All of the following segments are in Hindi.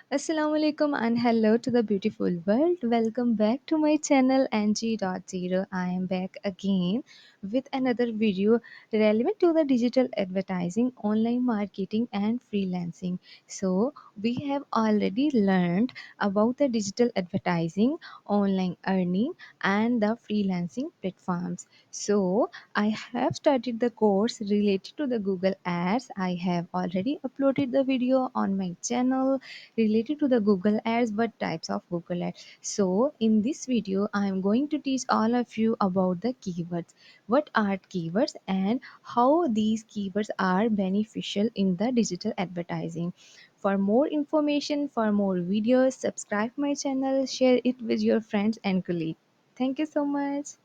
Assalamualaikum and hello to the beautiful world. Welcome back to my channel NG.0. I am back again with another video relevant to the digital advertising, online marketing, and freelancing. So, we have already learned about the digital advertising, online earning, and the freelancing platforms. So, I have started the course related to the Google Ads. I have already uploaded the video on my channel related to the Google Ads, what types of Google Ads. So in this video, I am going to teach all of you about the keywords. What are keywords and how these keywords are beneficial in the digital advertising. For more information, for more videos, subscribe my channel, share it with your friends and colleagues. Thank you so much.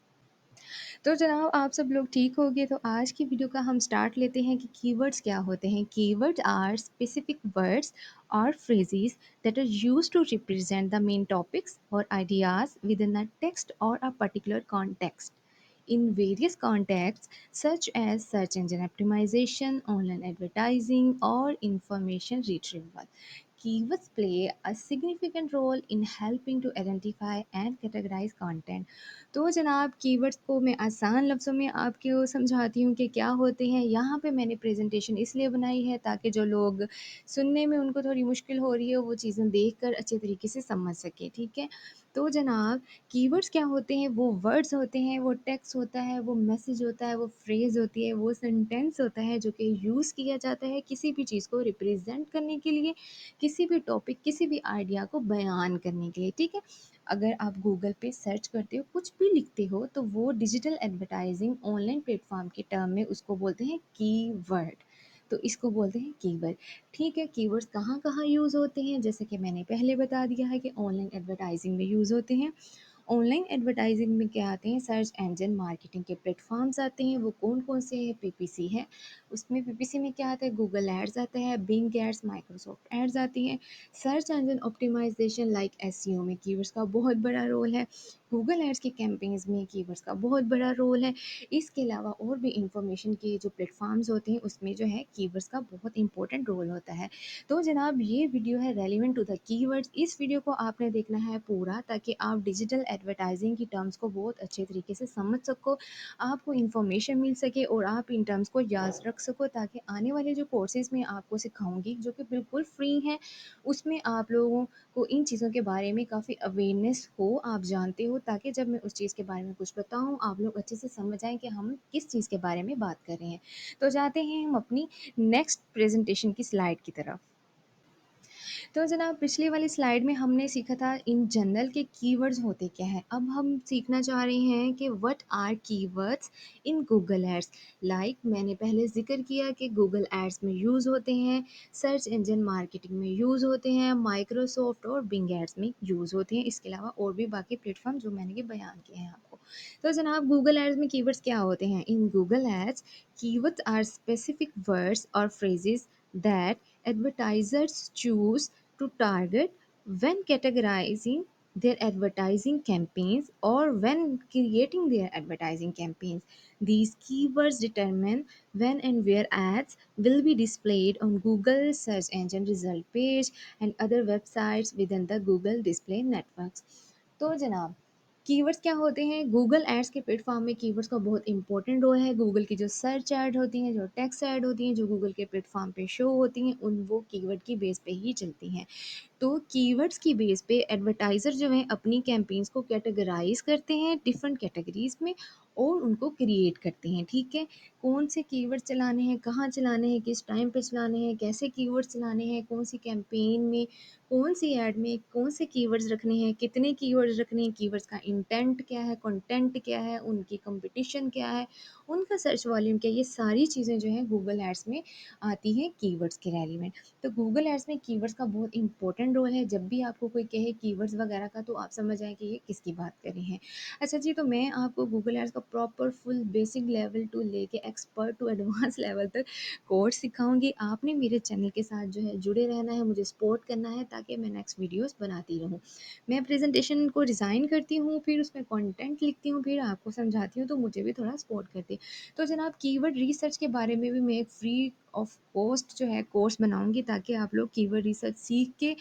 तो जनाब आप सब लोग ठीक हो गए तो आज की वीडियो का हम स्टार्ट लेते हैं कि कीवर्ड्स क्या होते हैं। कीवर्ड्स आर स्पेसिफिक वर्ड्स और phrases that are used to represent the main topics or ideas within a text or a particular context. In various contexts, such as search engine optimization, online advertising, or information retrieval, keywords play a significant role in helping to identify and categorize content. तो जनाब कीवर्ड्स को मैं आसान लफ्ज़ों में आपको समझाती हूँ कि क्या होते हैं। यहाँ पे मैंने प्रेजेंटेशन इसलिए बनाई है ताकि जो लोग सुनने में उनको थोड़ी मुश्किल हो रही है वो चीज़ें देखकर अच्छे तरीके से समझ सकें, ठीक है। तो जनाब कीवर्ड्स क्या होते हैं, वो वर्ड्स होते हैं, वो टेक्स्ट होता है, वो मैसेज होता है, वो फ्रेज़ होती है, वो सेंटेंस होता है जो कि यूज़ किया जाता है किसी भी चीज़ को रिप्रेजेंट करने के लिए, किसी भी टॉपिक, किसी भी आइडिया को बयान करने के लिए, ठीक है। अगर आप गूगल पे सर्च करते हो, कुछ भी लिखते हो तो वो डिजिटल एडवर्टाइजिंग ऑनलाइन प्लेटफॉर्म के टर्म में उसको बोलते हैं कीवर्ड। तो इसको बोलते हैं कीवर्ड। ठीक है, कीवर्ड्स कहाँ-कहाँ यूज़ होते हैं? जैसे कि मैंने पहले बता दिया है कि ऑनलाइन एडवर्टाइजिंग में यूज़ होते हैं। ऑनलाइन एडवर्टाइजिंग में क्या आते हैं, सर्च इंजन मार्केटिंग के प्लेटफॉर्म्स आते हैं। वो कौन-कौन से हैं? पीपीसी है, उसमें पीपीसी में क्या आता है, गूगल एड्स आता है, बिंग एड्स, माइक्रोसॉफ्ट एड्स आती हैं। Search engine optimisation like SEO में कीवर्ड्स का बहुत बड़ा रोल है। गूगल एड्स की कैंपेन्स में कीवर्ड्स का बहुत बड़ा रोल है। इसके अलावा और भी इंफॉर्मेशन के जो प्लेटफॉर्म्स होते हैं उसमें जो है कीवर्ड्स का बहुत इंपॉर्टेंट रोल होता है। तो जनाब ये वीडियो है रेलिवेंट टू द कीवर्ड्स। इस वीडियो को आपने देखना है पूरा ताकि आप डिजिटल एडवर्टाइजिंग की टर्म्स को बहुत अच्छे तरीके से समझ सको, आपको इन्फॉर्मेशन मिल सके और आप इन टर्म्स को याद रख सको ताकि आने वाले जो कोर्सेज में आपको सिखाऊंगी जो कि बिल्कुल फ्री हैं, उसमें आप लोगों को इन चीज़ों के बारे में काफ़ी अवेयरनेस हो, आप जानते हो, ताकि जब मैं उस चीज़ के बारे में कुछ बताऊँ आप लोग अच्छे से समझ आएँ कि हम किस चीज़ के बारे में बात कर रहे हैं। तो जाते हैं हम अपनी नेक्स्ट प्रेजेंटेशन की स्लाइड की तरफ। तो जनाब पिछली वाली स्लाइड में हमने सीखा था इन जनरल के कीवर्ड्स होते क्या हैं। अब हम सीखना चाह रहे हैं कि what are keywords in Google ads. Like मैंने पहले ज़िक्र किया कि गूगल एड्स में यूज़ होते हैं, सर्च इंजन मार्केटिंग में यूज़ होते हैं, माइक्रोसॉफ्ट और बिंग एड्स में यूज़ होते हैं। इसके अलावा और भी बाकी प्लेटफॉर्म जो मैंने ये बयान किए हैं आपको। तो जनाब गूगल एड्स में कीवर्ड्स क्या होते हैं। In Google ads keywords are specific words और phrases that advertisers choose to target when categorizing their advertising campaigns or when creating their advertising campaigns. These keywords determine when and where ads will be displayed on Google search engine result page and other websites within the Google display networks. तो जनाब कीवर्ड्स क्या होते हैं, गूगल एड्स के प्लेटफॉर्म में कीवर्ड्स का बहुत इंपॉर्टेंट रोल है। गूगल की जो सर्च ऐड होती हैं, जो टेक्स्ट ऐड होती हैं, जो गूगल के प्लेटफॉर्म पे शो होती हैं, उन वो कीवर्ड की बेस पे ही चलती हैं। तो कीवर्ड्स की बेस पे एडवर्टाइज़र जो हैं अपनी कैंपेन्स को कैटेगराइज़ करते हैं डिफरेंट कैटेगरीज़ में और उनको क्रिएट करते हैं, ठीक है। कौन से कीवर्ड चलाने हैं, कहाँ चलाने हैं, किस टाइम पे चलाने हैं, कैसे कीवर्ड्स चलाने हैं, कौन सी कैंपेन में, कौन सी ऐड में कौन से कीवर्ड्स रखने हैं, कितने कीवर्ड्स रखने हैं, कीवर्ड्स का इंटेंट क्या है, कंटेंट क्या है, उनकी कंपटीशन क्या है, उनका सर्च वॉल्यूम क्या है, ये सारी चीज़ें जो हैं गूगल एड्स में आती हैं कीवर्ड्स के रेलिवेंट। तो गूगल एड्स में कीवर्ड्स का बहुत इंपॉर्टेंट रोल है। जब भी आपको कोई कहे कीवर्ड्स वगैरह का तो आप समझ आएँ कि ये किसकी बात कर रहे हैं। अच्छा जी, तो मैं आपको गूगल एड्स का proper full basic level to लेके एक्सपर्ट टू एडवांस लेवल तक कोर्स सिखाऊंगी। आपने मेरे चैनल के साथ जो है जुड़े रहना है, मुझे सपोर्ट करना है ताकि मैं नेक्स्ट वीडियोस बनाती रहूँ। मैं प्रेजेंटेशन को डिज़ाइन करती हूँ, फिर उसमें कंटेंट लिखती हूँ, फिर आपको समझाती हूँ, तो मुझे भी थोड़ा सपोर्ट करती है। तो जनाब कीवर्ड रिसर्च के बारे में भी मैं एक फ्री ऑफ कॉस्ट जो है कोर्स बनाऊंगी, ताकि आप लोग कीवर्ड रिसर्च सीख के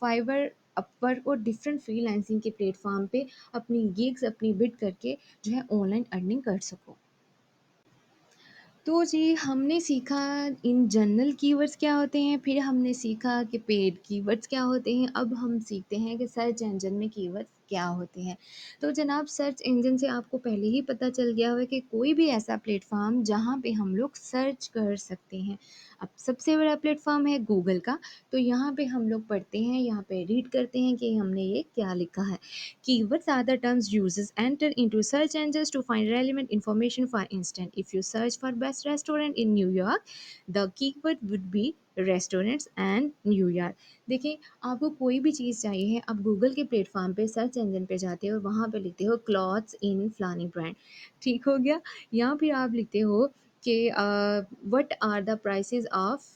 फाइवर, अपवर्क और डिफरेंट फ्रीलांसिंग के प्लेटफॉर्म पे अपनी गिग्स अपनी बिड करके जो है ऑनलाइन अर्निंग कर सको। तो जी हमने सीखा इन जनरल कीवर्ड्स क्या होते हैं, फिर हमने सीखा कि पेड कीवर्ड्स क्या होते हैं, अब हम सीखते हैं कि सर्च इंजन में कीवर्ड्स क्या होते हैं। तो जनाब सर्च इंजन से आपको पहले ही पता चल गया होगा कि कोई भी ऐसा प्लेटफॉर्म जहाँ पे हम लोग सर्च कर सकते हैं। अब सबसे बड़ा प्लेटफॉर्म है गूगल का, तो यहाँ पे हम लोग पढ़ते हैं, यहाँ पे रीड करते हैं कि हमने ये क्या लिखा है। Keywords are the terms users enter into search engines to find relevant information. For instance, if you search for best restaurant in New York, the keyword would be restaurants and New York. देखिए आपको कोई भी चीज़ चाहिए है, आप गूगल के प्लेटफॉर्म पे सर्च इंजन पे जाते हो और वहाँ पे लिखते हो क्लॉथ्स इन फलानी ब्रांड, ठीक हो गया। या फिर आप लिखते हो कि what are the prices of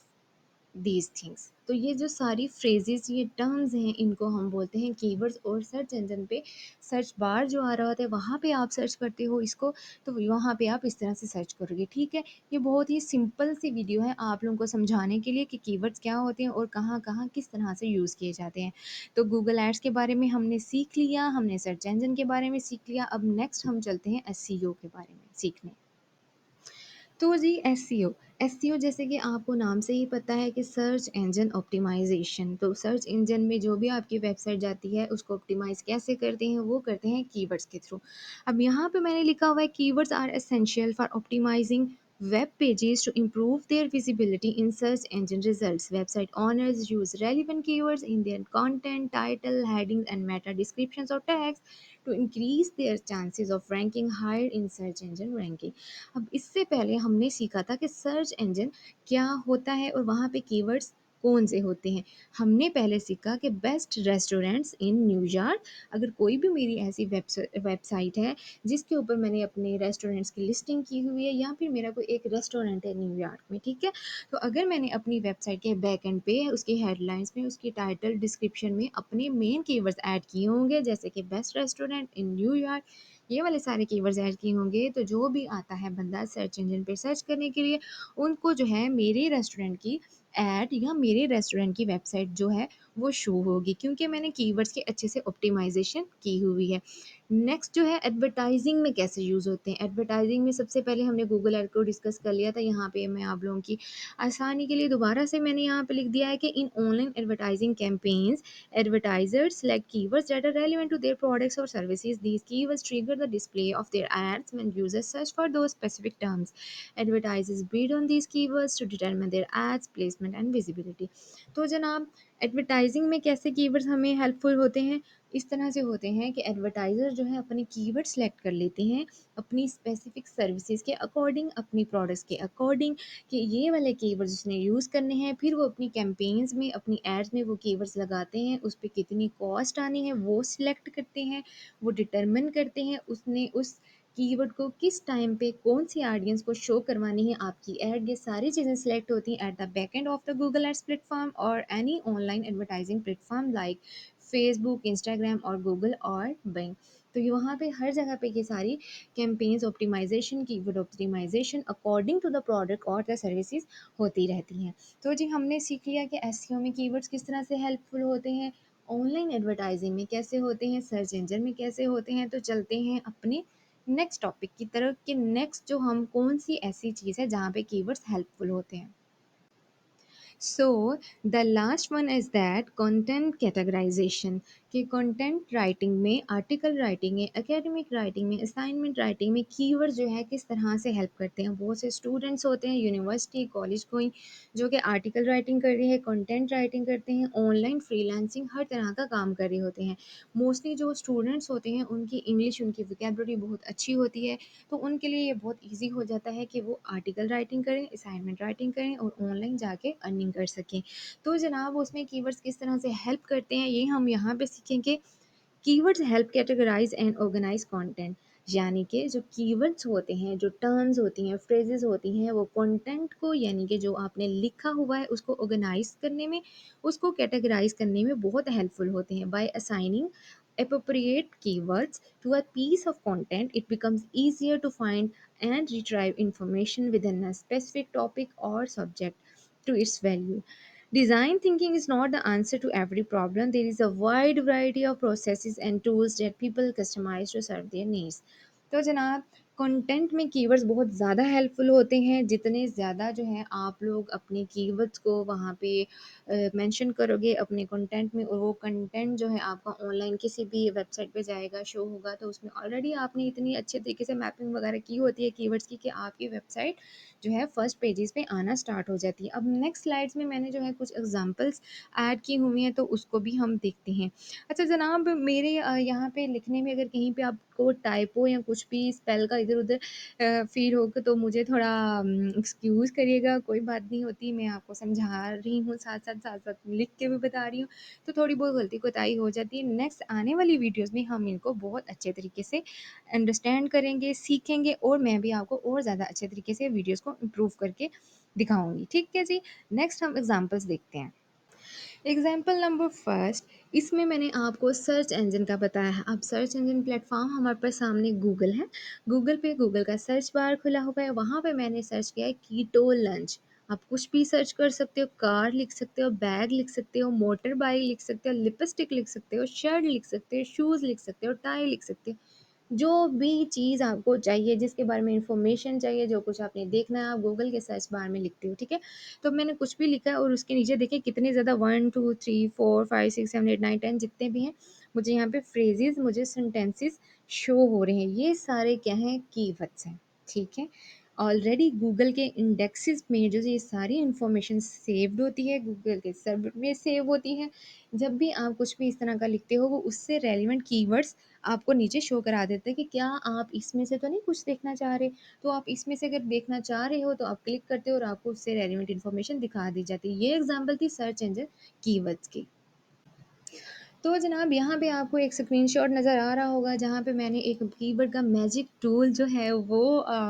these things. तो ये जो सारी फ्रेजेस, ये टर्म्स हैं, इनको हम बोलते हैं कीवर्ड्स। और सर्च इंजन पे सर्च बार जो आ रहा होता है वहाँ पे आप सर्च करते हो इसको, तो वहाँ पे आप इस तरह से सर्च करोगे, ठीक है। ये बहुत ही सिंपल सी वीडियो है आप लोगों को समझाने के लिए कि कीवर्ड्स क्या होते हैं और कहाँ कहाँ किस तरह से यूज़ किए जाते हैं। तो गूगल एड्स के बारे में हमने सीख लिया, हमने सर्च इंजन के बारे में सीख लिया, अब नेक्स्ट हम चलते हैं एसईओ के बारे में सीखने। तो जी एसईओ, एसईओ जैसे कि आपको नाम से ही पता है कि सर्च इंजन ऑप्टिमाइजेशन। तो सर्च इंजन में जो भी आपकी वेबसाइट जाती है उसको ऑप्टिमाइज़ कैसे करते हैं, वो करते हैं कीवर्ड्स के थ्रू। अब यहाँ पे मैंने लिखा हुआ है keywords are essential for optimising web pages to improve their visibility in search engine results. Website owners use relevant keywords in their content, title, headings, and meta descriptions or tags to increase their chances of ranking higher in search engine ranking. अब इससे पहले हमने सीखा था कि सर्च इंजन क्या होता है और वहाँ पे कीवर्ड्स कौन से होते हैं। हमने पहले सीखा कि बेस्ट रेस्टोरेंट्स इन न्यूयॉर्क। अगर कोई भी मेरी ऐसी वेबसाइट है जिसके ऊपर मैंने अपने रेस्टोरेंट्स की लिस्टिंग की हुई है, या फिर मेरा कोई एक रेस्टोरेंट है न्यूयॉर्क में, ठीक है। तो अगर मैंने अपनी वेबसाइट के बैक एंड पे उसकी हेडलाइंस में, उसकी टाइटल डिस्क्रिप्शन में अपने मेन कीवर्ड्स ऐड किए होंगे, जैसे कि बेस्ट रेस्टोरेंट इन न्यूयॉर्क, ये वाले सारे कीवर्ड्स ऐड किए होंगे, तो जो भी आता है बंदा सर्च इंजन पे सर्च करने के लिए, उनको जो है मेरे रेस्टोरेंट की ऐड या मेरे रेस्टोरेंट की वेबसाइट जो है वो शो होगी, क्योंकि मैंने कीवर्ड्स के अच्छे से ऑप्टिमाइजेशन की हुई है। नेक्स्ट जो है एडवर्टाइजिंग में कैसे यूज़ होते हैं। एडवर्टाइजिंग में सबसे पहले हमने गूगल ऐड को डिस्कस कर लिया था, यहाँ पे मैं आप लोगों की आसानी के लिए दोबारा से मैंने यहाँ पे लिख दिया है कि in online advertising campaigns advertisers select keywords that are relevant to their products or services. These keywords trigger the display of their ads when users search for those specific terms. Advertisers bid on these keywords to determine their ads, placement and visibility. तो जनाब एडवर्टाइजिंग में कैसे कीवर्ड्स हमें हेल्पफुल होते हैं, इस तरह से होते हैं कि एडवर्टाइज़र जो है अपने कीवर्ड सेलेक्ट कर लेते हैं अपनी स्पेसिफिक सर्विसेज के अकॉर्डिंग, अपनी प्रोडक्ट्स के अकॉर्डिंग, कि ये वाले कीवर्ड्स उसने यूज़ करने हैं। फिर वो अपनी कैंपेन्स में, अपनी एड्स में वो कीवर्ड्स लगाते हैं, उस पर कितनी कॉस्ट आनी है वो सिलेक्ट करते हैं, वो डिटरमिन करते हैं उसने उस कीवर्ड को किस टाइम पे कौन सी ऑडियंस को शो करवानी है आपकी ऐड। ये सारी चीज़ें सिलेक्ट होती हैं at the back end of the Google ads platform और any online advertising platform like Facebook, Instagram और गूगल और बिंग। तो ये वहाँ पे हर जगह पे ये सारी campaigns optimisation, keyword optimisation according to the product और द सर्विसेज होती रहती हैं। तो जी हमने सीख लिया कि एसईओ में कीवर्ड्स किस तरह से हेल्पफुल होते हैं, ऑनलाइन एडवर्टाइजिंग में कैसे होते हैं, सर्च इंजन में कैसे होते हैं। तो चलते हैं अपने नेक्स्ट टॉपिक की तरफ कि नेक्स्ट जो हम कौन सी ऐसी चीज़ है जहाँ पे कीवर्ड्स हेल्पफुल होते हैं। So the last one is that content categorization, कि कंटेंट राइटिंग में, आर्टिकल राइटिंग में, एकेडमिक राइटिंग में, असाइनमेंट राइटिंग में कीवर्ड जो है किस तरह से हेल्प करते हैं। बहुत से स्टूडेंट्स होते हैं यूनिवर्सिटी कॉलेज गोइंग जो कि आर्टिकल राइटिंग कर रहे हैं, कंटेंट राइटिंग करते हैं, ऑनलाइन फ्रीलांसिंग हर तरह का काम कर रहे होते हैं। मोस्टली जो स्टूडेंट्स होते हैं उनकी इंग्लिश, उनकी वोकेबलरी बहुत अच्छी होती है, तो उनके लिए ये बहुत ईजी हो जाता है कि वो आर्टिकल राइटिंग करें, असाइनमेंट राइटिंग करें और ऑनलाइन जाके अर्निंग कर सकें। तो जनाब उसमें कीवर्ड्स किस तरह से हेल्प करते हैं ये हम यहाँ पे सीखेंगे। Keywords help categorise and organise content. यानी कि जो कीवर्ड्स होते हैं, जो टर्म्स होती हैं, फ्रेजेस होती हैं, वो कंटेंट को यानी कि जो आपने लिखा हुआ है उसको ऑर्गेनाइज करने में, उसको कैटेगराइज करने में बहुत हेल्पफुल होते हैं। By assigning appropriate keywords to a piece of content, it becomes easier to find and retrieve information within a specific topic or subject to its value. Design thinking is not the answer to every problem. There is a wide variety of processes and tools that people customize to serve their needs. तो जनाब, कंटेंट में कीवर्ड्स बहुत ज़्यादा हेल्पफुल होते हैं। जितने ज़्यादा जो है आप लोग अपने कीवर्ड्स को वहाँ पे मेंशन करोगे अपने कंटेंट में, और वो कंटेंट जो है आपका ऑनलाइन किसी भी वेबसाइट पे जाएगा, शो होगा, तो उसमें ऑलरेडी आपने इतनी अच्छे तरीके से मैपिंग वगैरह की होती है कीवर्ड्स की कि आपकी वेबसाइट जो है फर्स्ट पेजेस पे आना स्टार्ट हो जाती है। अब नेक्स्ट स्लाइड्स में मैंने जो है कुछ एग्जांपल्स ऐड की हुई हैं, तो उसको भी हम देखते हैं। अच्छा जनाब, मेरे यहाँ पे लिखने में अगर कहीं पे आपको टाइपो या कुछ भी स्पेल का इधर-उधर फ़ील होगा तो मुझे थोड़ा एक्सक्यूज़ करिएगा, कोई बात नहीं होती। मैं आपको समझा रही हूँ, साथ-साथ, साथ-साथ लिख के भी बता रही हूँ, तो थोड़ी बहुत गलती-कोताही हो जाती है। नेक्स्ट आने वाली वीडियोज़ में हम इनको बहुत अच्छे तरीके से अंडरस्टैंड करेंगे, सीखेंगे, और मैं भी आपको और ज़्यादा अच्छे तरीके से वीडियोज़ को इम्प्रूव करके दिखाऊँगी। ठीक है जी? नेक्स्ट हम एग्ज़ाम्पल्स देखते हैं। एग्जाम्पल नंबर फर्स्ट, इसमें मैंने आपको सर्च इंजन का बताया है। अब सर्च इंजन प्लेटफॉर्म हमारे पास सामने गूगल है। गूगल पे गूगल का सर्च बार खुला हुआ है, वहाँ पे मैंने सर्च किया है कीटो लंच। आप कुछ भी सर्च कर सकते हो, कार लिख सकते हो, बैग लिख सकते हो, मोटर बाइक लिख सकते हो, लिपस्टिक लिख सकते हो, शर्ट लिख सकते हो, शूज़ लिख सकते हो, टाई लिख सकते हो। जो भी चीज़ आपको चाहिए, जिसके बारे में इन्फॉर्मेशन चाहिए, जो कुछ आपने देखना है, आप गूगल के सर्च बार में लिखते हो, ठीक है? तो मैंने कुछ भी लिखा है और उसके नीचे देखिए कितने ज़्यादा 1, 2, 3, 4, 5, 6, 7, 8, 9, 10 जितने भी हैं, मुझे यहाँ पे फ्रेजेज़, मुझे सेंटेंसेस शो हो रहे हैं। ये सारे क्या हैं? कीवर्ड्स हैं, ठीक है? ऑलरेडी गूगल के इंडेक्सेस में जो ये सारी इन्फॉर्मेशन सेव्ड होती है, गूगल के सर्वर में सेव होती है। जब भी आप कुछ भी इस तरह का लिखते हो, वो उससे रेलेवेंट कीवर्ड्स आपको नीचे शो करा देता है कि क्या आप इसमें से तो नहीं कुछ देखना चाह रहे? तो आप इसमें से अगर देखना चाह रहे हो तो आप क्लिक करते हो और आपको उससे रेलेवेंट इन्फॉर्मेशन दिखा दी जाती है। ये एग्ज़ाम्पल थी सर्च इंजन कीवर्ड्स की। तो जनाब, यहाँ पे आपको एक स्क्रीनशॉट नज़र आ रहा होगा जहाँ पे मैंने एक कीवर्ड का मैजिक टूल जो है वो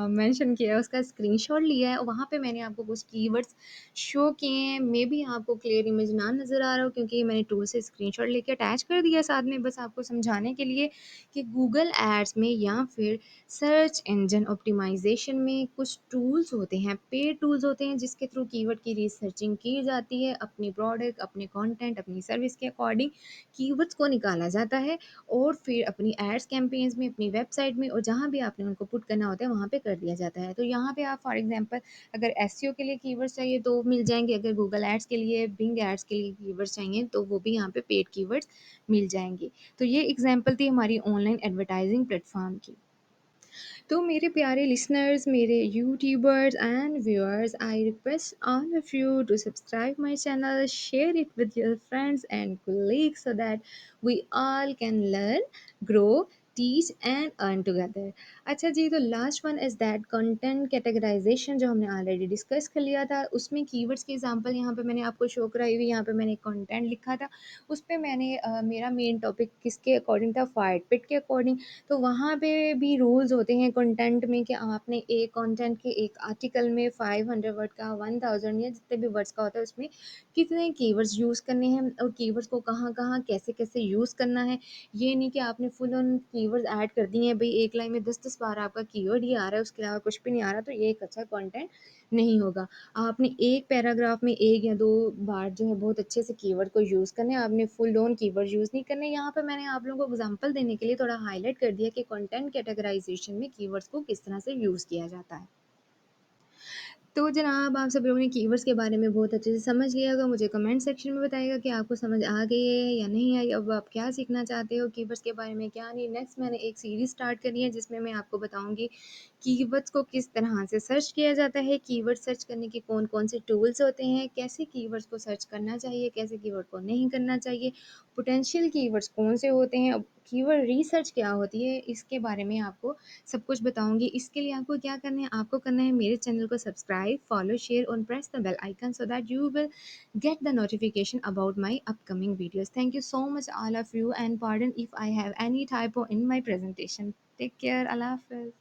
मेंशन किया है, उसका स्क्रीनशॉट लिया है। वहाँ पे मैंने आपको कुछ कीवर्ड्स शो किए हैं। मे बी आपको क्लियर इमेज ना नज़र आ रहा हो क्योंकि मैंने टूल से स्क्रीनशॉट लेके अटैच कर दिया साथ में, बस आपको समझाने के लिए कि गूगल एड्स में या फिर सर्च इंजन ऑप्टिमाइज़ेशन में कुछ टूल्स होते हैं, पेड टूल्स होते हैं जिसके थ्रू कीवर्ड की रिसर्चिंग की जाती है। अपनी प्रोडक्ट, अपने कंटेंट, अपनी सर्विस के अकॉर्डिंग कीवर्ड्स को निकाला जाता है और फिर अपनी एड्स कैंपेन्स में, अपनी वेबसाइट में, और जहाँ भी आपने उनको पुट करना होता है वहाँ पे कर दिया जाता है। तो यहाँ पे आप फॉर एग्जांपल अगर एसईओ के लिए कीवर्ड्स चाहिए तो मिल जाएँगे, अगर गूगल एड्स के लिए, बिंग एड्स के लिए कीवर्ड्स चाहिए तो वो भी यहाँ पे पेड कीवर्ड्स मिल जाएँगे। तो ये एग्ज़ाम्पल थी हमारी ऑनलाइन एडवर्टाइजिंग प्लेटफ़ॉर्म की। तो मेरे प्यारे लिसनर्स, मेरे YouTubers and viewers, I request all of you to subscribe my channel, share it with your friends and colleagues so that we all can learn, grow, teach and earn together. अच्छा जी, तो last one is that content categorisation जो हमने ऑलरेडी डिस्कस कर लिया था, उसमें कीवर्ड्स की एग्जांपल यहाँ पे मैंने आपको शो कराई हुई। यहाँ पे मैंने कंटेंट लिखा था, उस पे मैंने मेरा मेन टॉपिक किसके अकॉर्डिंग था? फाइट पिट के अकॉर्डिंग। तो वहाँ पे भी रूल्स होते हैं कंटेंट में कि आपने एक कंटेंट के एक आर्टिकल में 500 वर्ड का, 1000 या जितने भी वर्ड्स का होता है उसमें कितने कीवर्ड्स यूज़ करने हैं और कीवर्ड्स को कहाँ-कहाँ, कैसे-कैसे यूज़ करना है। ये नहीं कि आपने फुल ऑन कीवर्ड्स ऐड कर दिए हैं, भई एक लाइन में 10-10 बार आपका कीवर्ड ही आ रहा है, उसके अलावा कुछ भी नहीं आ रहा, तो ये एक अच्छा कंटेंट नहीं होगा। आपने एक पैराग्राफ में 1 या 2 बार जो है बहुत अच्छे से कीवर्ड को यूज़ करना है, आपने फुल ऑन कीवर्ड यूज़ नहीं करने। यहाँ पे मैंने आप लोगों को एग्ज़ाम्पल देने के लिए थोड़ा हाइलाइट कर दिया कि कंटेंट कैटेगराइज़ेशन में कीवर्ड्स को किस तरह से यूज़ किया जाता है। तो जनाब, आप सब लोगों ने कीवर्ड्स के बारे में बहुत अच्छे से समझ लिया होगा। मुझे कमेंट सेक्शन में बताइएगा कि आपको समझ आ गई है या नहीं आई। अब आप क्या सीखना चाहते हो कीवर्ड्स के बारे में, क्या नहीं। नेक्स्ट मैंने एक सीरीज़ स्टार्ट करी है जिसमें मैं आपको बताऊँगी कीवर्ड्स को किस तरह से सर्च किया जाता है, कीवर्ड सर्च करने के कौन-कौन से टूल्स होते हैं, कैसे कीवर्ड्स को सर्च करना चाहिए, कैसे कीवर्ड को नहीं करना चाहिए, पोटेंशियल कीवर्ड्स कौन से होते हैं, कीवर्ड रिसर्च क्या होती है, इसके बारे में आपको सब कुछ बताऊँगी। इसके लिए आपको क्या करना है, आपको करना है मेरे चैनल को सब्सक्राइब, फॉलो, शेयर और press the bell icon so that you will get the notification about my upcoming videos. Thank you so much all of you and pardon if I have any typo in my presentation. Take care, अल्लाह हाफिज।